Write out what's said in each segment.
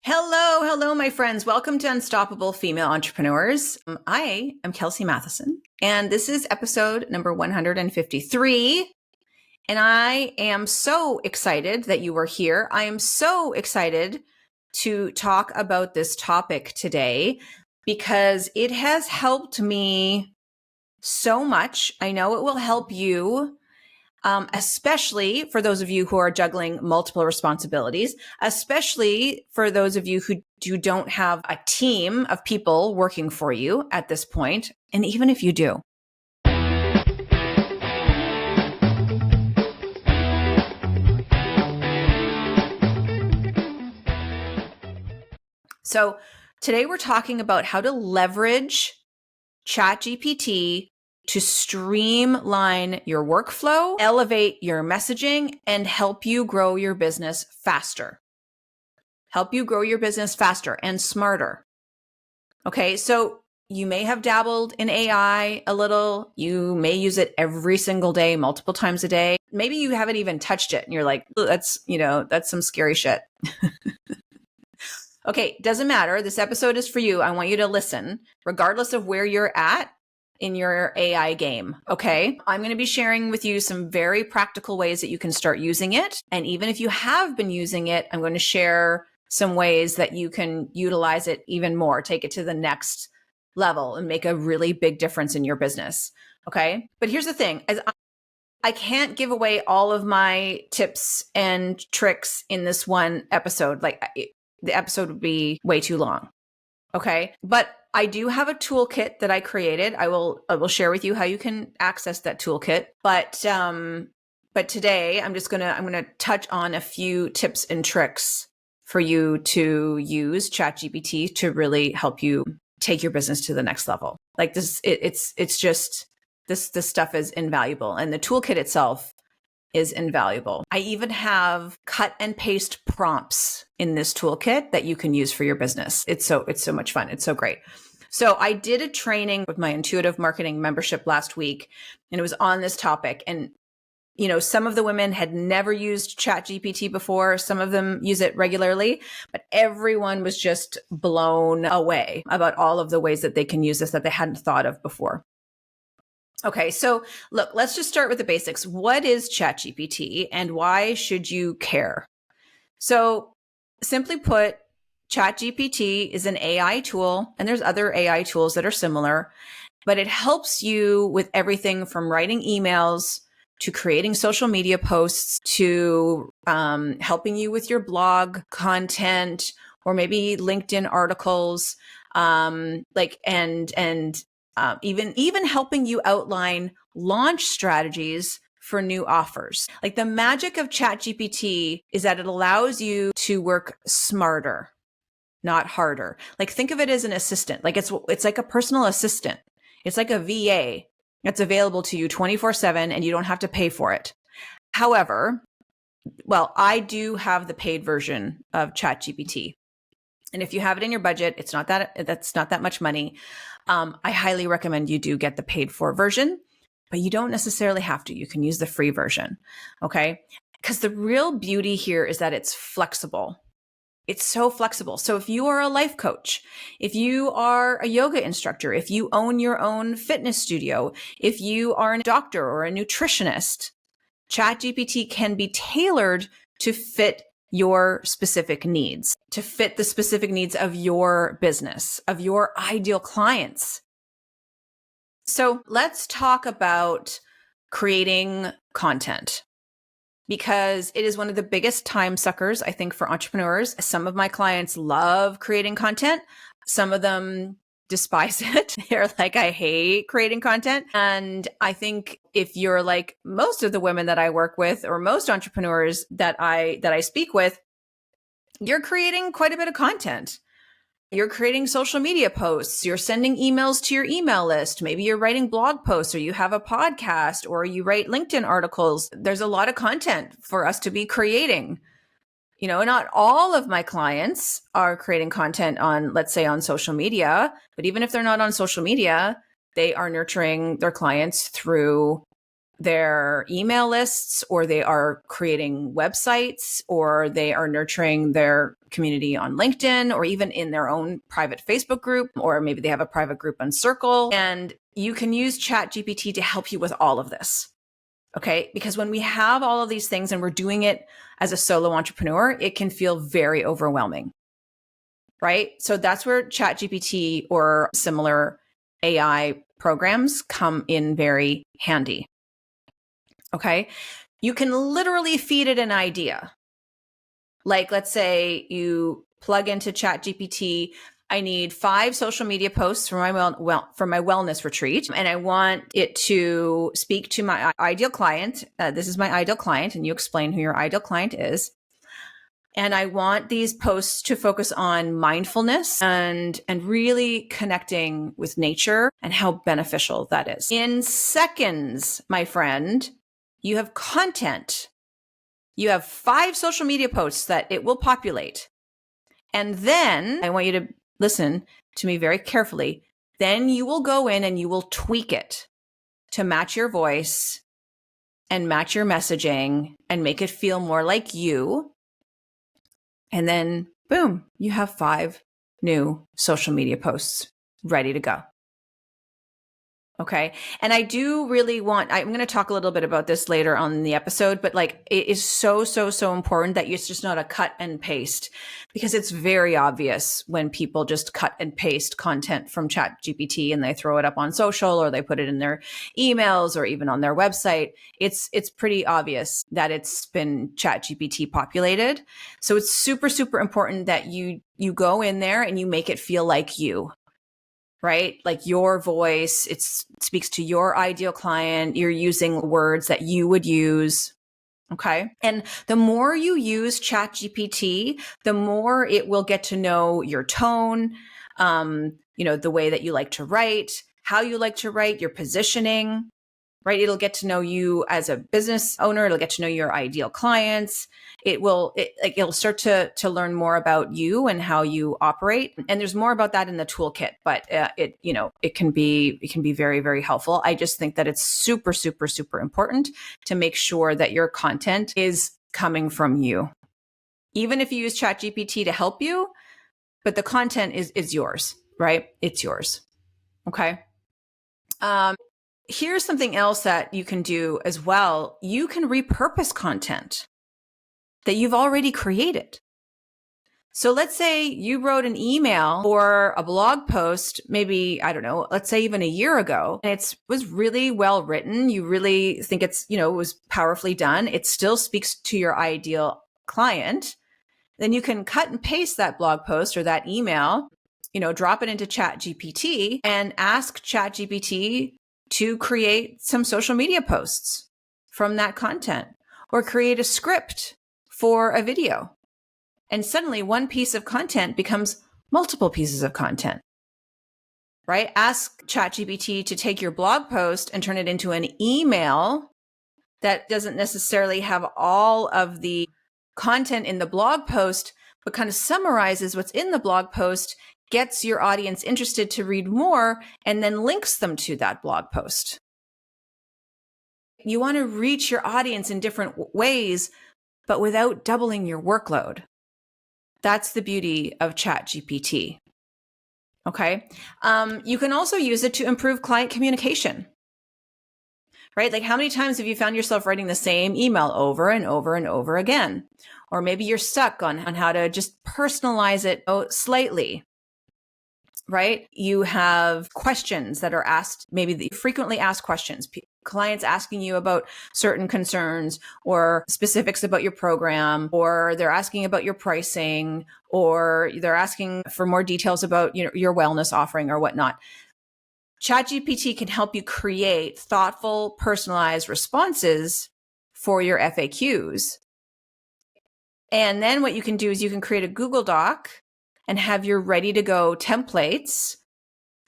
Hello, my friends. Welcome to Unstoppable Female Entrepreneurs. I am Kelsey Matheson, and this is episode number 153. And I am so excited that you are here. I am so excited to talk about this topic today because it has helped me so much. I know it will help you. Especially for those of you who are juggling multiple responsibilities, especially for those of you who don't have a team of people working for you at this point, and even if you do. So today we're talking about how to leverage ChatGPT to streamline your workflow, elevate your messaging, and help you grow your business faster. Help you grow your business faster and smarter. Okay, so you may have dabbled in AI a little. You may use it every single day, multiple times a day. Maybe you haven't even touched it and you're like, that's some scary shit. Okay, doesn't matter. This episode is for you. I want you to listen, regardless of where you're at in your AI game. Okay. I'm going to be sharing with you some very practical ways that you can start using it. And even if you have been using it, I'm going to share some ways that you can utilize it even more, take it to the next level and make a really big difference in your business. Okay. But here's the thing, as I can't give away all of my tips and tricks in this one episode. The episode would be way too long. Okay. But I do have a toolkit that I created. I will share with you how you can access that toolkit. But today I'm going to touch on a few tips and tricks for you to use ChatGPT to really help you take your business to the next level. Like this, it's just this stuff is invaluable, and the toolkit itself is invaluable. I even have cut and paste prompts in this toolkit that you can use for your business. It's so much fun. It's so great. So I did a training with my intuitive marketing membership last week, and it was on this topic. And, some of the women had never used ChatGPT before. Some of them use it regularly, but everyone was just blown away about all of the ways that they can use this that they hadn't thought of before. Okay, so look, let's just start with the basics. What is ChatGPT and why should you care? So simply put, ChatGPT is an AI tool, and there's other AI tools that are similar, but it helps you with everything from writing emails to creating social media posts to helping you with your blog content or maybe LinkedIn articles, even helping you outline launch strategies for new offers. Like the magic of ChatGPT is that it allows you to work smarter, not harder. Like think of it as an assistant. Like it's like a personal assistant. It's like a VA that's available to you 24/7 and you don't have to pay for it. However, I do have the paid version of ChatGPT. And if you have it in your budget, that's not that much money. I highly recommend you do get the paid for version, but you don't necessarily have to. You can use the free version. Okay. Because the real beauty here is that it's flexible. It's so flexible. So if you are a life coach, if you are a yoga instructor, if you own your own fitness studio, if you are a doctor or a nutritionist, ChatGPT can be tailored to fit your specific needs, to fit the specific needs of your business, of your ideal clients. So let's talk about creating content, because it is one of the biggest time suckers, I think, for entrepreneurs. Some of my clients love creating content. Some of them despise it. They're like, I hate creating content. And I think if you're like most of the women that I work with or most entrepreneurs that I speak with, you're creating quite a bit of content. You're creating social media posts. You're sending emails to your email list. Maybe you're writing blog posts, or you have a podcast, or you write LinkedIn articles. There's a lot of content for us to be creating. Not all of my clients are creating content on, let's say, on social media, but even if they're not on social media, they are nurturing their clients through their email lists, or they are creating websites, or they are nurturing their community on LinkedIn, or even in their own private Facebook group, or maybe they have a private group on Circle. And you can use ChatGPT to help you with all of this. Okay. Because when we have all of these things and we're doing it as a solo entrepreneur, it can feel very overwhelming. Right. So that's where ChatGPT or similar AI programs come in very handy. Okay. You can literally feed it an idea. Like, let's say you plug into ChatGPT, I need 5 social media posts for my wellness retreat, and I want it to speak to my ideal client. This is my ideal client, and you explain who your ideal client is. And I want these posts to focus on mindfulness and really connecting with nature and how beneficial that is. In seconds, my friend, you have content. You have 5 social media posts that it will populate. And then I want you to listen to me very carefully. Then you will go in and you will tweak it to match your voice and match your messaging and make it feel more like you. And then boom, you have 5 new social media posts ready to go. Okay. And I do really want, I'm going to talk a little bit about this later on in the episode, but like it is so important that it's just not a cut and paste, because it's very obvious when people just cut and paste content from ChatGPT and they throw it up on social, or they put it in their emails or even on their website. It's pretty obvious that it's been ChatGPT populated. So it's super important that you go in there and you make it feel like you. Right? Like your voice, it speaks to your ideal client. You're using words that you would use. Okay. And the more you use ChatGPT, the more it will get to know your tone, the way that you like to write, how you like to write, your positioning, right? It'll get to know you as a business owner. It'll get to know your ideal clients. It'll start to learn more about you and how you operate. And there's more about that in the toolkit, but it can be very, very helpful. I just think that it's super important to make sure that your content is coming from you. Even if you use ChatGPT to help you, but the content is yours, right? It's yours. Okay. Here's something else that you can do as well. You can repurpose content that you've already created. So let's say you wrote an email or a blog post, maybe, I don't know, let's say even a year ago, and it was really well written. You really think it was powerfully done. It still speaks to your ideal client. Then you can cut and paste that blog post or that email, drop it into ChatGPT and ask ChatGPT to create some social media posts from that content, or create a script for a video. And suddenly one piece of content becomes multiple pieces of content, right? Ask ChatGPT to take your blog post and turn it into an email that doesn't necessarily have all of the content in the blog post, but kind of summarizes what's in the blog post, gets your audience interested to read more, and then links them to that blog post. You want to reach your audience in different ways, but without doubling your workload. That's the beauty of ChatGPT. Okay. You can also use it to improve client communication, right? Like, how many times have you found yourself writing the same email over and over and over again? Or maybe you're stuck on how to just personalize it slightly. Right? You have questions that are asked, maybe the frequently asked questions, clients asking you about certain concerns or specifics about your program, or they're asking about your pricing, or they're asking for more details about your wellness offering or whatnot. ChatGPT can help you create thoughtful, personalized responses for your FAQs. And then what you can do is you can create a Google Doc and have your ready to go templates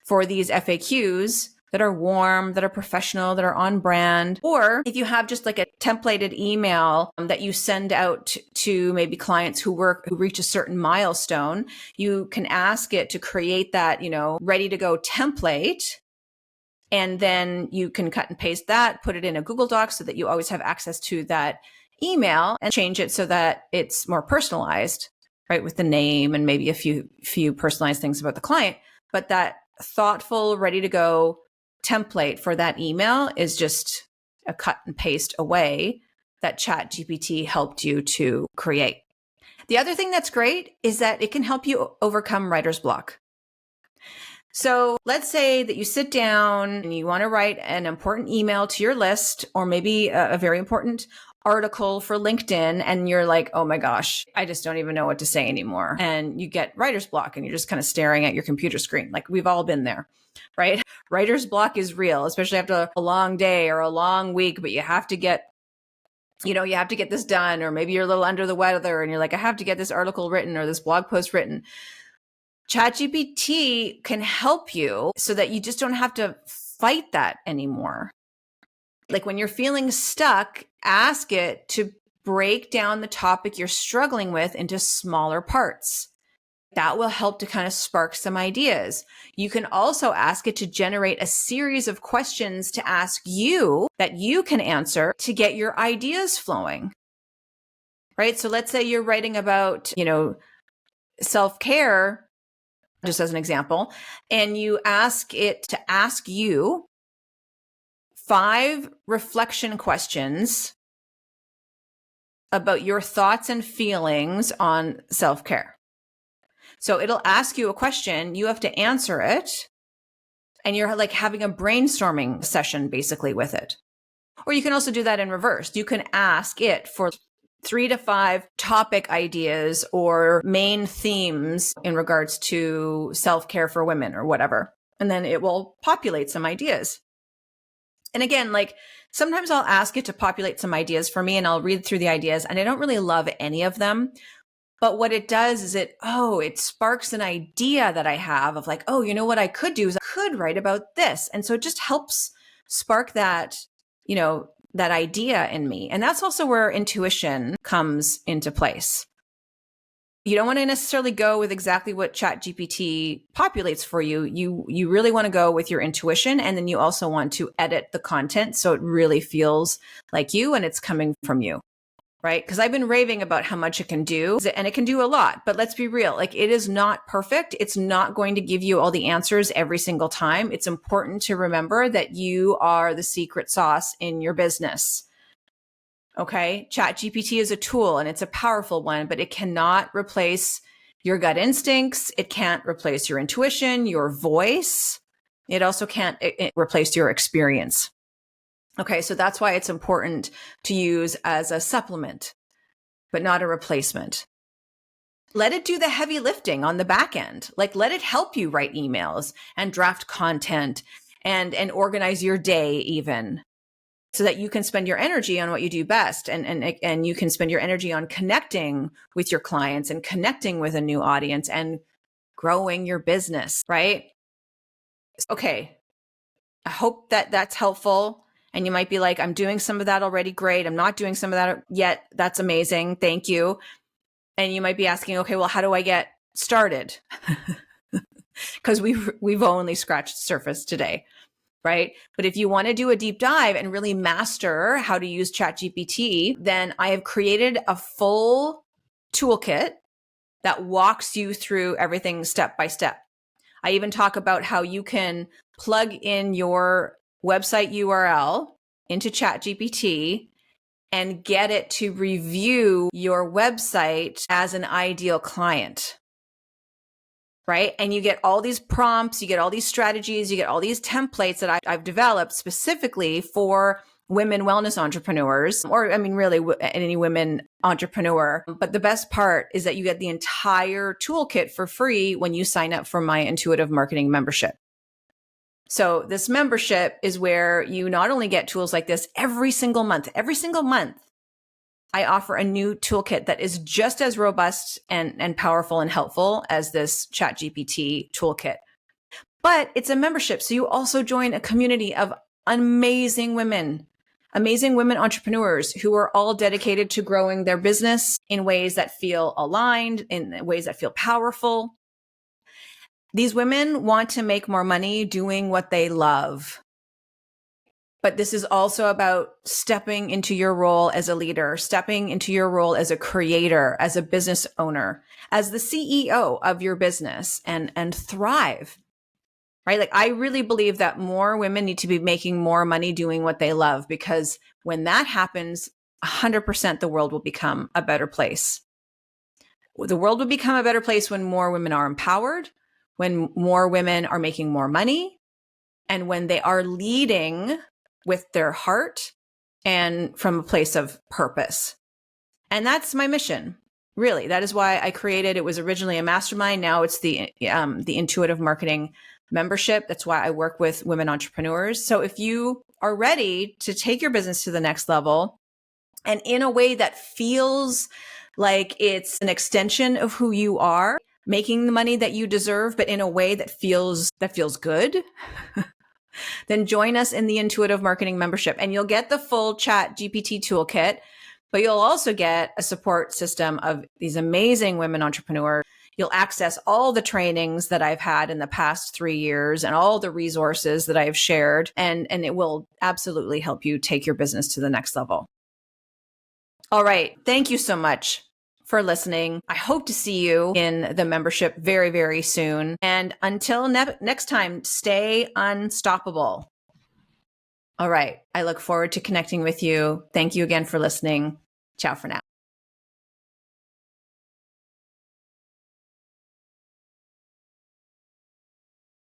for these FAQs that are warm, that are professional, that are on brand. Or if you have just like a templated email that you send out to maybe clients who reach a certain milestone, you can ask it to create that, ready to go template And then you can cut and paste that, put it in a Google Doc so that you always have access to that email, and change it so that it's more personalized, right? With the name and maybe a few personalized things about the client. But that thoughtful, ready to go template for that email is just a cut and paste away that ChatGPT helped you to create. The other thing that's great is that it can help you overcome writer's block. So let's say that you sit down and you want to write an important email to your list, or maybe a very important article for LinkedIn, and you're like, oh my gosh, I just don't even know what to say anymore. And you get writer's block and you're just kind of staring at your computer screen. Like, we've all been there, right? Writer's block is real, especially after a long day or a long week, but you have to get this done, or maybe you're a little under the weather and you're like, I have to get this article written or this blog post written. ChatGPT can help you so that you just don't have to fight that anymore. Like, when you're feeling stuck, ask it to break down the topic you're struggling with into smaller parts. That will help to kind of spark some ideas. You can also ask it to generate a series of questions to ask you that you can answer to get your ideas flowing, right? So let's say you're writing about, self-care, just as an example, and you ask it to ask you 5 reflection questions about your thoughts and feelings on self-care. So it'll ask you a question, you have to answer it, and you're like having a brainstorming session basically with it. Or you can also do that in reverse. You can ask it for 3 to 5 topic ideas or main themes in regards to self-care for women or whatever. And then it will populate some ideas. And again, like, sometimes I'll ask it to populate some ideas for me and I'll read through the ideas and I don't really love any of them. But what it does is it sparks an idea that I have of like, oh, you know what I could do is I could write about this. And so it just helps spark that, that idea in me. And that's also where intuition comes into place. You don't want to necessarily go with exactly what ChatGPT populates for you. You really want to go with your intuition. And then you also want to edit the content so it really feels like you and it's coming from you. Right? Because I've been raving about how much it can do, and it can do a lot, but let's be real. Like, it is not perfect. It's not going to give you all the answers every single time. It's important to remember that you are the secret sauce in your business. Okay. ChatGPT is a tool and it's a powerful one, but it cannot replace your gut instincts. It can't replace your intuition, your voice. It also can't replace your experience. Okay, so that's why it's important to use as a supplement, but not a replacement. Let it do the heavy lifting on the back end. Like, let it help you write emails and draft content and organize your day even, so that you can spend your energy on what you do best. And you can spend your energy on connecting with your clients and connecting with a new audience and growing your business, right? Okay, I hope that that's helpful. And you might be like, I'm doing some of that already. Great. I'm not doing some of that yet. That's amazing. Thank you. And you might be asking, okay, well, how do I get started? Because we've only scratched the surface today, right? But if you want to do a deep dive and really master how to use ChatGPT, then I have created a full toolkit that walks you through everything step by step. I even talk about how you can plug in your website URL into ChatGPT and get it to review your website as an ideal client, right? And you get all these prompts, you get all these strategies, you get all these templates that I've developed specifically for women wellness entrepreneurs, or I mean, really any women entrepreneur. But the best part is that you get the entire toolkit for free when you sign up for my intuitive marketing membership. So this membership is where you not only get tools like this every single month, I offer a new toolkit that is just as robust and powerful and helpful as this ChatGPT toolkit. But it's a membership. So you also join a community of amazing women entrepreneurs who are all dedicated to growing their business in ways that feel aligned, in ways that feel powerful. These women want to make more money doing what they love. But this is also about stepping into your role as a leader, stepping into your role as a creator, as a business owner, as the CEO of your business, and thrive. Right? Like, I really believe that more women need to be making more money doing what they love, because when that happens, 100% the world will become a better place. The world will become a better place when more women are empowered, when more women are making more money, and when they are leading with their heart and from a place of purpose. And that's my mission. Really, that is why I created. It was originally a mastermind. Now it's the intuitive marketing membership. That's why I work with women entrepreneurs. So if you are ready to take your business to the next level, and in a way that feels like it's an extension of who you are, making the money that you deserve, but in a way that feels good, then join us in the intuitive marketing membership, and you'll get the full ChatGPT toolkit, but you'll also get a support system of these amazing women entrepreneurs. You'll access all the trainings that I've had in the past 3 years and all the resources that I've shared, and it will absolutely help you take your business to the next level. All right. Thank you so much for listening. I hope to see you in the membership very, very soon. And until next time, stay unstoppable. All right. I look forward to connecting with you. Thank you again for listening. Ciao for now.